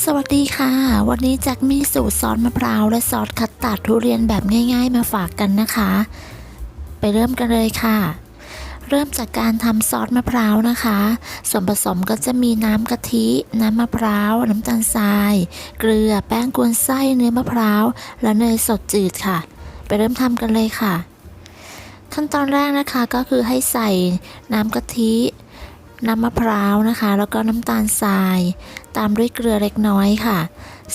สวัสดีค่ะวันนี้แจ็คมีสูตรซอสมะพร้าวและซอสคัสตาร์ดทุเรียนแบบง่ายๆมาฝากกันนะคะไปเริ่มกันเลยค่ะเริ่มจากการทำซอสมะพร้าวนะคะส่วนผสมก็จะมีน้ำกะทิน้ำมะพร้าวน้ำตาลทรายเกลือแป้งกวนไส้เนื้อมะพร้าวและเนยสดจืดค่ะไปเริ่มทำกันเลยค่ะขั้นตอนแรกนะคะก็คือให้ใส่น้ำกะทิน้ำมะพร้าวนะคะแล้วก็น้ำตาลทรายตามด้วยเกลือเล็กน้อยค่ะ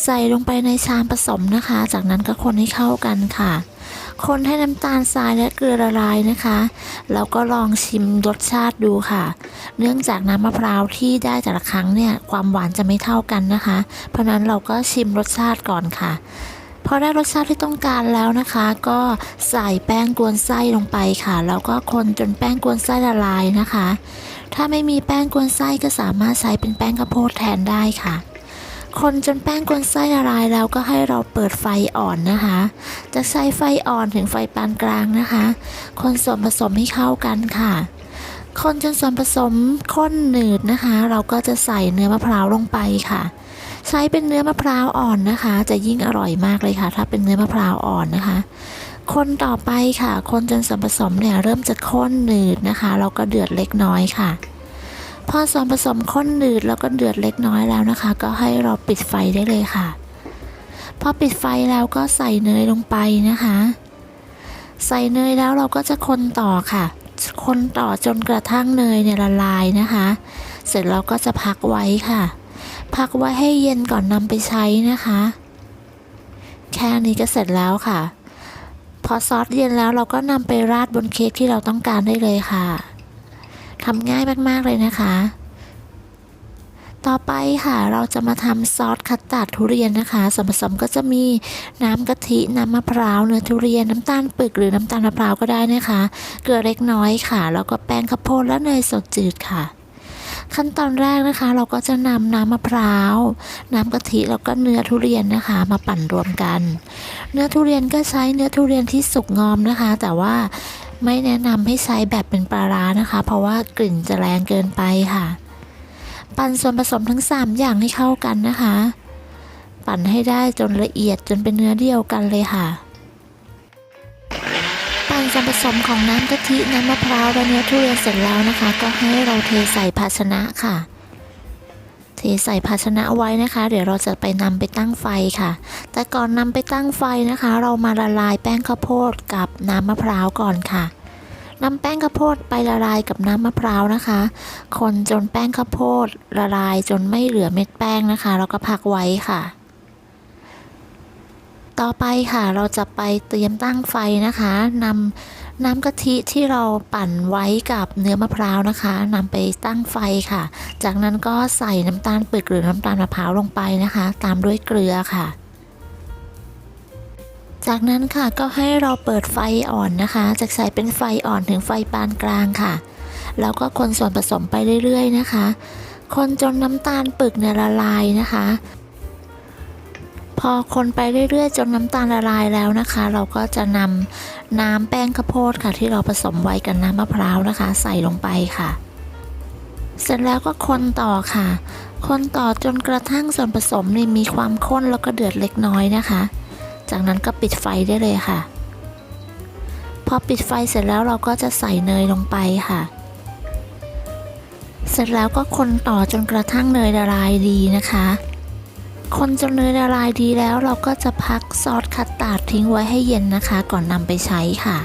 ใส่ลงไปในชามผสมนะคะจากนั้นก็คนให้เข้ากันค่ะคนให้น้ำตาลทรายและเกลือละลายนะคะแล้วก็ลองชิมรสชาติดูค่ะเนื่องจากน้ำมะพร้าวที่ได้แต่ละครั้งเนี่ยความหวานจะไม่เท่ากันนะคะเพราะนั้นเราก็ชิมรสชาติก่อนค่ะพอได้รสชาติที่ต้องการแล้วนะคะก็ใส่แป้งกวนไส้ลงไปค่ะแล้วก็คนจนแป้งกวนไส้ละลายนะคะถ้าไม่มีแป้งกวนไส้ก็สามารถใช้เป็นแป้งข้าวโพดแทนได้ค่ะคนจนแป้งกวนไส้ละลายแล้วก็ให้เราเปิดไฟอ่อนนะคะจะใช้ไฟอ่อนถึงไฟปานกลางนะคะคนส่วนผสมให้เข้ากันค่ะคนจนส่วนผสมข้นหนืดนะคะเราก็จะใส่เนื้อมะพร้าวลงไปค่ะใช้เป็นเนื้อมะพร้าวอ่อนนะคะจะยิ่งอร่อยมากเลยค่ะถ้าเป็นเนื้อมะพร้าวอ่อนนะคะคนต่อไปค่ะคนจนส่วนผสมเนี่ยเริ่มจะข้นหนืดนะคะเราก็เดือดเล็กน้อยค่ะพอส่วนผสมข้นหนืดแล้วก็เดือดเล็กน้อยแล้วนะคะก็ให้เราปิดไฟได้เลยค่ะพอปิดไฟแล้วก็ใส่เนยลงไปนะคะใส่เนยแล้วเราก็จะคนต่อค่ะคนต่อจนกระทั่งเนยเนี่ยละลายนะคะเสร็จแล้วก็จะพักไว้ค่ะพักไว้ให้เย็นก่อนนำไปใช้นะคะแค่นี้ก็เสร็จแล้วค่ะพอซอสเย็นแล้วเราก็นำไปราดบนเค้กที่เราต้องการได้เลยค่ะทำง่ายมากๆเลยนะคะต่อไปค่ะเราจะมาทำซอสคัสตาร์ดทุเรียนนะคะส่วนผสมก็จะมีน้ำกะทิน้ำมะพร้าวเนื้อทุเรียนน้ำตาลปึกหรือน้ำตาลมะพร้าวก็ได้นะคะเกลือเล็กน้อยค่ะแล้วก็แป้งข้าวโพดและเนยสดจืดค่ะขั้นตอนแรกนะคะเราก็จะนำน้ำมะพร้าวน้ำกะทิแล้วก็เนื้อทุเรียนนะคะมาปั่นรวมกันเนื้อทุเรียนก็ใช้เนื้อทุเรียนที่สุกงอมนะคะแต่ว่าไม่แนะนำให้ใช้แบบเป็นปลาร้านะคะเพราะว่ากลิ่นจะแรงเกินไปค่ะปั่นส่วนผสมทั้ง3อย่างให้เข้ากันนะคะปั่นให้ได้จนละเอียดจนเป็นเนื้อเดียวกันเลยค่ะปั่นส่วนผสมของน้ำกะทิน้ำมะพร้าวและเนื้อทุเรียนเสร็จแล้วนะคะก็ให้เราเทใส่ภาชนะค่ะเทใส่ภาชนะไว้นะคะเดี๋ยวเราจะไปนำไปตั้งไฟค่ะแต่ก่อนนำไปตั้งไฟนะคะเรามาละลายแป้งข้าวโพดกับน้ำมะพร้าวก่อนค่ะนำแป้งข้าวโพดไปละลายกับน้ำมะพร้าวนะคะคนจนแป้งข้าวโพดละลายจนไม่เหลือเม็ดแป้งนะคะแล้วก็พักไว้ค่ะต่อไปค่ะเราจะไปเตรียมตั้งไฟนะคะนำน้ำกะทิที่เราปั่นไว้กับเนื้อมะพร้าวนะคะนำไปตั้งไฟค่ะจากนั้นก็ใส่น้ำตาลปึกหรือน้ำตาลมะพร้าวลงไปนะคะตามด้วยเกลือค่ะจากนั้นค่ะก็ให้เราเปิดไฟอ่อนนะคะจะใช้เป็นไฟอ่อนถึงไฟปานกลางค่ะแล้วก็คนส่วนผสมไปเรื่อยๆนะคะคนจนน้ำตาลปึกเนี่ยละลายนะคะพอคนไปเรื่อยๆจนน้ำตาลละลายแล้วนะคะเราก็จะนำน้ำแป้งข้าวโพดค่ะที่เราผสมไว้กับน้ำมะพร้าวนะคะใส่ลงไปค่ะเสร็จแล้วก็คนต่อค่ะคนต่อจนกระทั่งส่วนผสมนี่มีความข้นแล้วก็เดือดเล็กน้อยนะคะจากนั้นก็ปิดไฟได้เลยค่ะพอปิดไฟเสร็จแล้วเราก็จะใส่เนยลงไปค่ะเสร็จแล้วก็คนต่อจนกระทั่งเนยละลายดีนะคะคนจนเนยละลายดีแล้วเราก็จะพักซอสคัสตาร์ดทิ้งไว้ให้เย็นนะคะก่อนนำไปใช้ค่ะ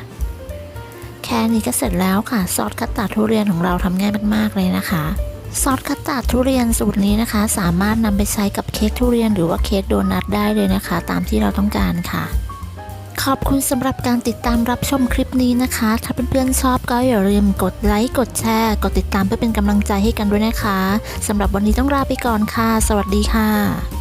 แค่นี้ก็เสร็จแล้วค่ะซอสคัสตาร์ดทุเรียนของเราทำง่ายมากๆเลยนะคะซอสคัสตาร์ดทุเรียนสูตรนี้นะคะสามารถนำไปใช้กับเค้กทุเรียนหรือว่าเค้กโดนัทได้เลยนะคะตามที่เราต้องการค่ะขอบคุณสำหรับการติดตามรับชมคลิปนี้นะคะถ้าเพื่อนๆชอบก็อย่าลืมกดไลค์กดแชร์กดติดตามเพื่อเป็นกำลังใจให้กันด้วยนะคะสำหรับวันนี้ต้องลาไปก่อนค่ะสวัสดีค่ะ